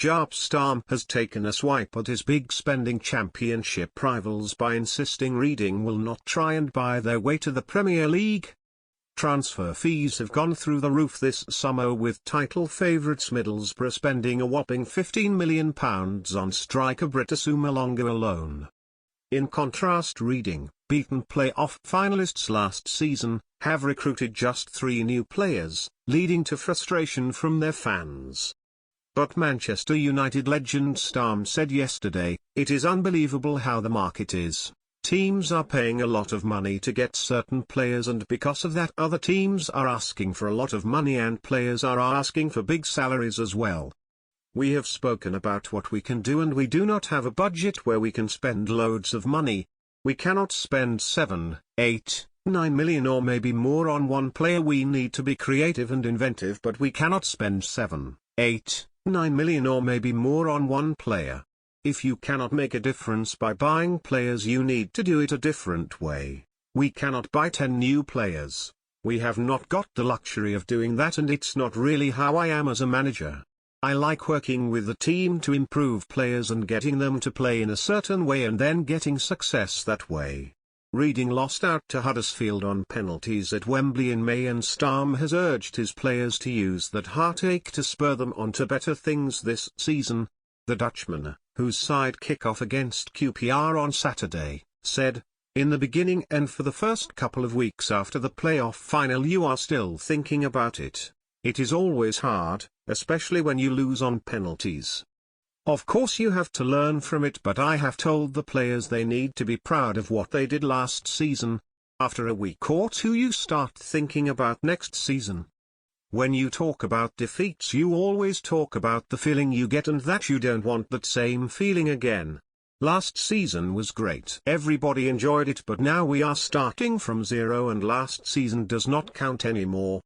Jaap Stam has taken a swipe at his big spending championship rivals by insisting Reading will not try and buy their way to the Premier League. Transfer fees have gone through the roof this summer, with title favourites Middlesbrough spending a whopping £15 million on striker Britt Malonga alone. In contrast, Reading, beaten playoff finalists last season, have recruited just 3 new players, leading to frustration from their fans. But Manchester United legend Stam said yesterday, "It is unbelievable how the market is. Teams are paying a lot of money to get certain players, and because of that other teams are asking for a lot of money and players are asking for big salaries as well. We have spoken about what we can do, and we do not have a budget where we can spend loads of money. We cannot spend 7, 8, 9 million or maybe more on one player. We need to be creative and inventive, but we cannot spend 7, 8, 9 million or maybe more on one player. If you cannot make a difference by buying players, you need to do it a different way. We cannot buy 10 new players. We have not got the luxury of doing that, and it's not really how I am as a manager. I like working with the team to improve players and getting them to play in a certain way and then getting success that way." Reading lost out to Huddersfield on penalties at Wembley in May, and Stam has urged his players to use that heartache to spur them on to better things this season. The Dutchman, whose side kick off against QPR on Saturday, said, "In the beginning and for the first couple of weeks after the playoff final, you are still thinking about it. It is always hard, especially when you lose on penalties. Of course you have to learn from it, but I have told the players they need to be proud of what they did last season. After a week or 2 you start thinking about next season. When you talk about defeats, you always talk about the feeling you get and that you don't want that same feeling again. Last season was great. Everybody enjoyed it, but now we are starting from zero and last season does not count anymore.